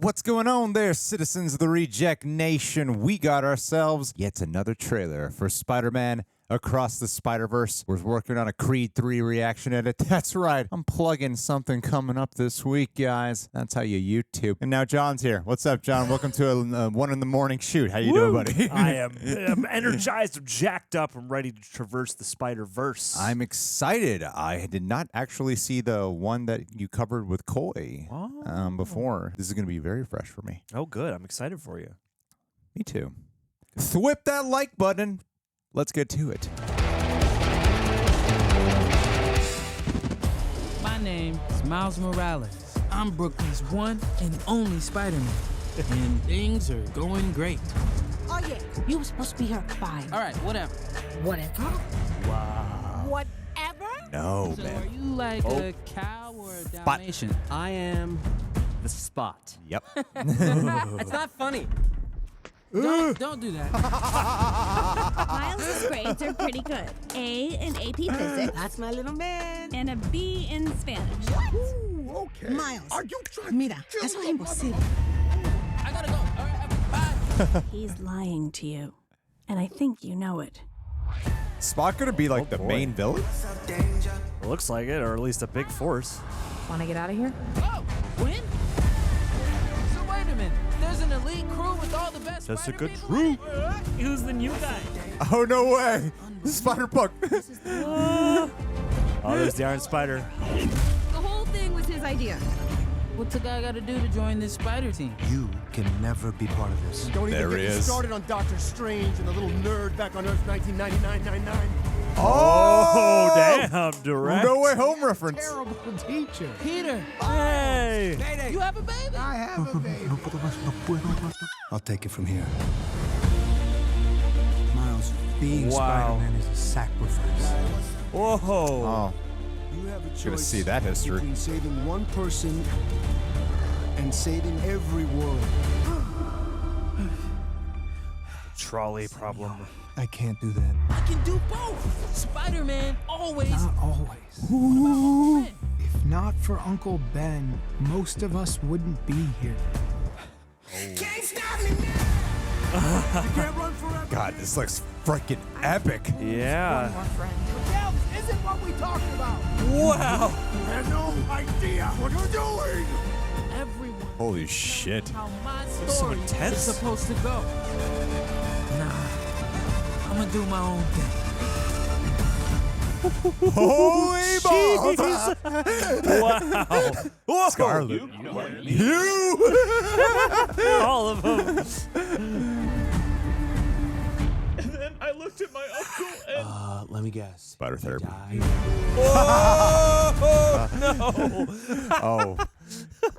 What's going on there, citizens of the Reject Nation? We got ourselves yet another trailer for Spider-Man Across the Spider-Verse. We're working on a Creed 3 reaction edit. That's right. I'm plugging something coming up this week, guys. That's how you YouTube. And now John's here. What's up, John? Welcome to a 1 in the morning shoot. How you doing, buddy? I am energized, I'm jacked up. I'm ready to traverse the Spider-Verse. I'm excited. I did not actually see the one that you covered with Coy before. This is going to be very fresh for me. Oh, good. I'm excited for you. Me too. Thwip that like button. Let's get to it. My name is Miles Morales. I'm Brooklyn's one and only Spider-Man. And things are going great. Oh, yeah. You were supposed to be here at 5. All right, whatever. Whatever? Wow. Whatever? No, So man. are you like a cow or a Dalmatian? I am the Spot. Yep. That's not funny. Don't do that. Miles' grades are pretty good. A in AP Physics That's my little man. and a B in Spanish. Okay. Miles. Are you trying? Mira, eso es imposible. I gotta go. All right, bye. He's lying to you, and I think you know it. Spot gonna be like the boy. main villain? It looks like it, or at least a big force. Want to get out of here? Oh, win? So wait a minute. There's an elite crew with all the best That's a good Spider-Man? Who's the new guy? Oh, no way. Spider-Punk. Oh, there's the Iron Spider. The whole thing was his idea. What's a guy gotta do to join this spider team? You can never be part of this. Don't even There get he me is. started on Doctor Strange and the little nerd back on Earth 1999-99. Oh, damn, direct. No Way Home reference. Terrible teacher. Peter, Hey. you have a baby? I have a baby. I'll take it from here. Miles, being Wow. Spider-Man is a sacrifice. Whoa. Oh, You have a choice gonna see that history. between saving one person and saving every world. Trolley problem. I can't do that. I can do both. Spider-Man always. Not always. If not for Uncle Ben, most of us wouldn't be here. Can't stop me now. You can't run forever. God, this looks freaking epic. Yeah. What else isn't what we talked about? Wow. Have no idea what you're doing. Everyone. Holy shit. How my so story intense. is supposed to go. Nah, I'm gonna do my own thing. Holy balls. Wow. Whoa. Scarlet. All of them. And then I looked at my uncle and Let me guess. Spider therapy. Oh, no. Oh,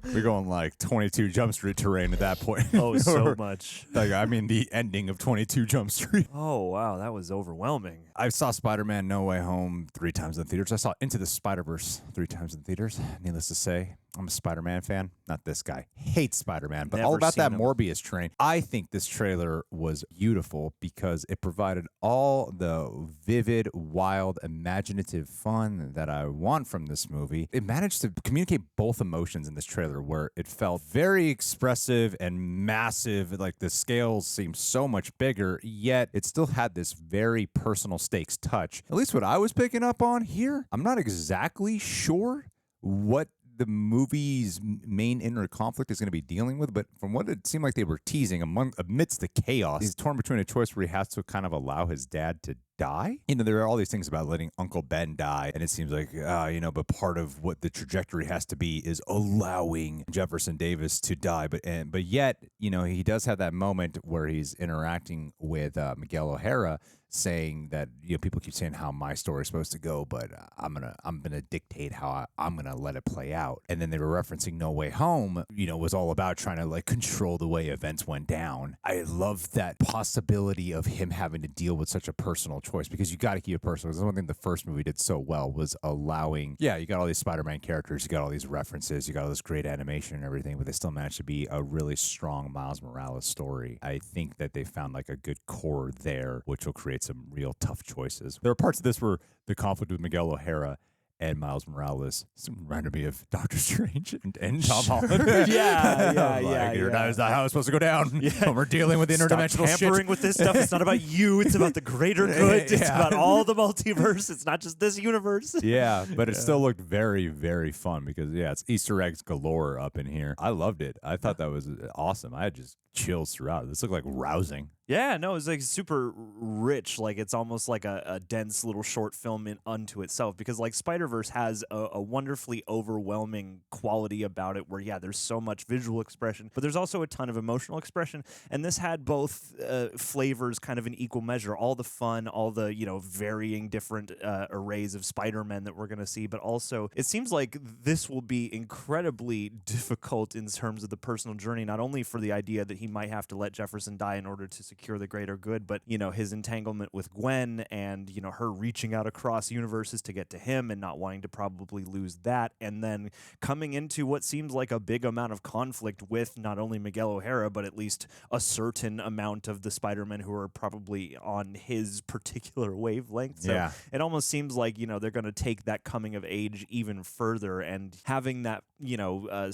we're going like 22 Jump Street terrain at that point. Oh, so much. Like, I mean, the ending of 22 Jump Street. Oh, wow. That was overwhelming. I saw Spider-Man No Way Home 3 times in theaters. I saw Into the Spider-Verse 3 times in theaters. Needless to say, I'm a Spider-Man fan. Not this guy. Hates Spider-Man, but all Never about that seen him. Morbius train. I think this trailer was beautiful because it provided all the vivid, wild, imaginative fun that I want from this movie. It managed to communicate both emotions in this trailer where it felt very expressive and massive. Like the scales seemed so much bigger, yet it still had this very personal stakes touch. At least what I was picking up on here. I'm not exactly sure what the movie's main inner conflict is going to be dealing with, but from what it seemed like they were teasing amidst the chaos, he's torn between a choice where he has to kind of allow his dad to die. You know, there are all these things about letting Uncle Ben die, and it seems like, but part of what the trajectory has to be is allowing Jefferson Davis to die. But yet, he does have that moment where he's interacting with Miguel O'Hara, saying that people keep saying how my story is supposed to go, but I'm gonna dictate how I'm gonna let it play out. And then they were referencing No Way Home, was all about trying to like control the way events went down. I love that possibility of him having to deal with such a personal choice, because you got to keep it personal. That's one thing the first movie did so well, was allowing, you got all these Spider-Man characters, you got all these references, you got all this great animation and everything, but they still managed to be a really strong Miles Morales story. I think that they found like a good core there, which will create some real tough choices. There are parts of this where the conflict with Miguel O'Hara And Miles Morales reminded me of Doctor Strange and Tom Holland. yeah. That's not how it's supposed to go down when we're dealing with interdimensional Stop tampering with this stuff. It's not about you. It's about the greater good. It's about all the multiverse. It's not just this universe. Yeah, but it still looked very, very fun because, it's Easter eggs galore up in here. I loved it. I thought that was awesome. I had just chills throughout. This looked like rousing. Yeah, no, it's like super rich. Like it's almost like a dense little short film unto itself because like Spider-Verse has a wonderfully overwhelming quality about it where, there's so much visual expression, but there's also a ton of emotional expression. And this had both flavors kind of in equal measure, all the fun, all the, varying different arrays of Spider-Men that we're going to see. But also it seems like this will be incredibly difficult in terms of the personal journey, not only for the idea that he might have to let Jefferson die in order to secure the greater good, but his entanglement with Gwen and her reaching out across universes to get to him and not wanting to probably lose that, and then coming into what seems like a big amount of conflict with not only Miguel O'Hara but at least a certain amount of the Spider-Men who are probably on his particular wavelength. So it almost seems like they're going to take that coming of age even further and having that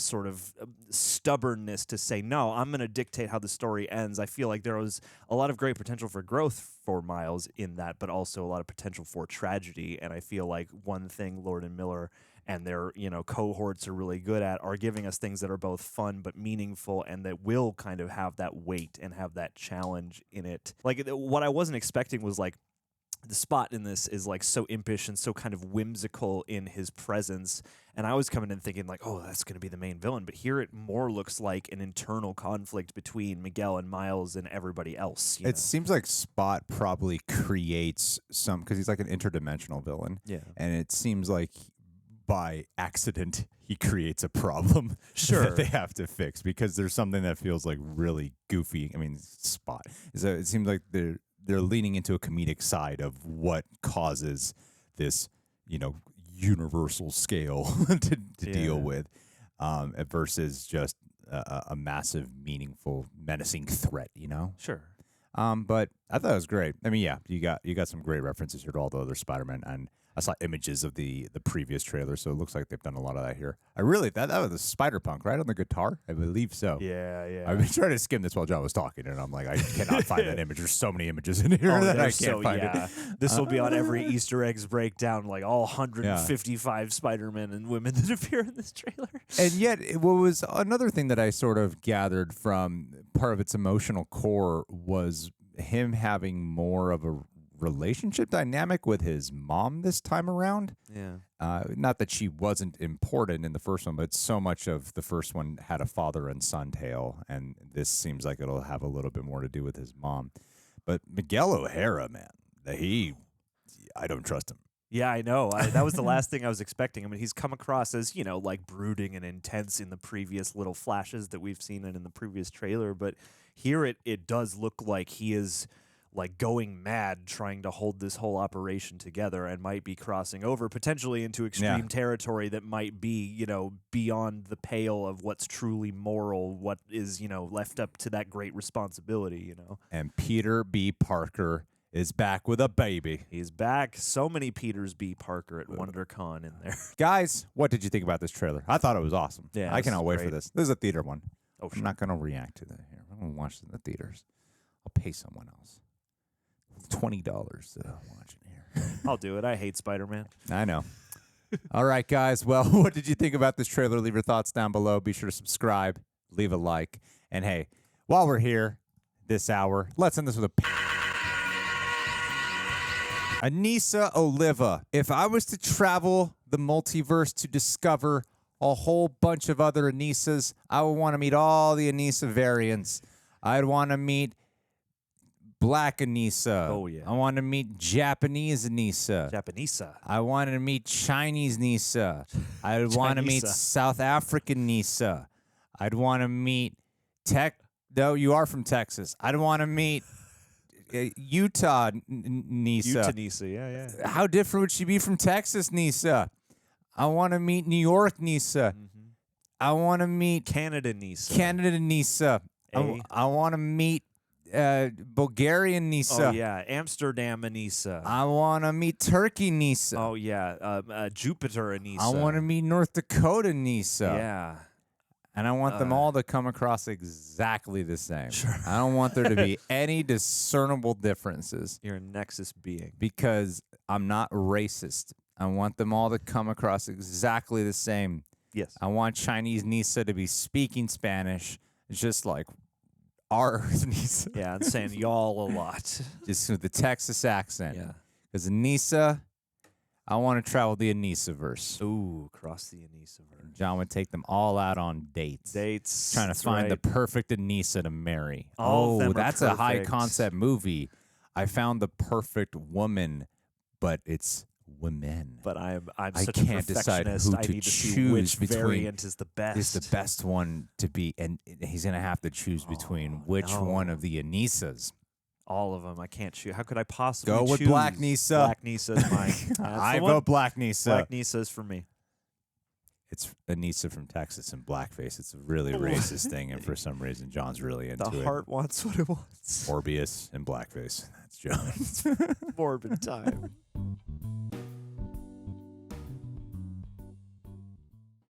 sort of stubbornness to say, no, I'm going to dictate how the story ends. I feel like there was a lot of great potential for growth for Miles in that, but also a lot of potential for tragedy. And I feel like one thing Lord and Miller and their cohorts are really good at are giving us things that are both fun but meaningful and that will kind of have that weight and have that challenge in it. Like what I wasn't expecting was like the Spot in this is like so impish and so kind of whimsical in his presence. And I was coming in thinking like, oh, that's going to be the main villain. But here it more looks like an internal conflict between Miguel and Miles and everybody else. It seems like Spot probably creates some, because he's like an interdimensional villain. Yeah. And it seems like by accident he creates a problem that they have to fix because there's something that feels like really goofy. I mean, Spot. So it seems like they're leaning into a comedic side of what causes this, universal scale to deal with, versus just a massive, meaningful, menacing threat. Sure. But I thought it was great. I mean, you got some great references here to all the other Spider-Man, and I saw images of the previous trailer, so it looks like they've done a lot of that here. I really that was the Spider-Punk, right, on the guitar? I believe so. Yeah. I've been trying to skim this while John was talking, and I'm like, I cannot find that image. There's so many images in here that I can't find it. This will be on every Easter eggs breakdown, like all 155 Spider-Men and women that appear in this trailer. And yet, what was another thing that I sort of gathered from part of its emotional core was him having more of a relationship dynamic with his mom this time around. Yeah. Not that she wasn't important in the first one, but so much of the first one had a father and son tale, and this seems like it'll have a little bit more to do with his mom. But Miguel O'Hara, man, I don't trust him. Yeah, I know. That was the last thing I was expecting. I mean, he's come across as, like brooding and intense in the previous little flashes that we've seen and in the previous trailer, but here it does look like he is like going mad trying to hold this whole operation together and might be crossing over potentially into extreme territory that might be, beyond the pale of what's truly moral, what is, left up to that great responsibility, And Peter B. Parker is back with a baby. He's back. So many Peters B. Parker at WonderCon in there. Guys, what did you think about this trailer? I thought it was awesome. Yeah, I cannot wait for this. This is a theater one. Oh, sure. I'm not going to react to that here. I'm going to watch it in the theaters. I'll pay someone else $20 to watch it here. I'll do it. I hate Spider-Man. I know. All right, guys. Well, what did you think about this trailer? Leave your thoughts down below. Be sure to subscribe, leave a like. And hey, while we're here this hour, let's end this with a Anissa Oliva. If I was to travel the multiverse to discover a whole bunch of other Anissas, I would want to meet all the Anissa variants. I'd want to meet Black Anissa. Oh, yeah. I want to meet Japanese Anissa. Japanesa. I wanted to meet Chinese Nissa. I'd want to meet South African Nissa. I'd want to meet No, you are from Texas. I'd want to meet Utah Nissa. Utah Nissa, yeah. How different would she be from Texas Nissa? I want to meet New York Nissa. Mm-hmm. I want to meet Canada Nissa. Canada Nissa. I want to meet Bulgarian Nisa. Oh yeah, Amsterdam Anissa. I want to meet Turkey Nisa. Oh yeah, Jupiter Anissa. I want to meet North Dakota Nisa. Yeah. And I want them all to come across exactly the same. Sure. I don't want there to be any discernible differences. You're a Nexus being. Because I'm not racist. I want them all to come across exactly the same. Yes. I want Chinese Nisa to be speaking Spanish, just like our Nisa. Yeah, and saying y'all a lot. Just with the Texas accent. Yeah. Because Anissa, I want to travel the Anissa-verse. Ooh, cross the Anissa-verse. John would take them all out on dates. Trying to find the perfect Anissa to marry. All of them are that's a high perfect. concept movie. I found the perfect woman, but it's women. But I'm I such can't a decide perfectionist. who I to need to see choose which between variant is the best. Is the best one to be, and he's gonna have to choose between which one of the Anissas. All of them. I can't choose. How could I possibly Go with choose? Black Nisa. Black Nisa is mine. I vote Black Nisa. Black Nisa is for me. It's Anissa from Texas in blackface. It's a really racist thing, and for some reason, John's really into it. The heart wants what it wants. Morbius in blackface. That's John. Morbid time.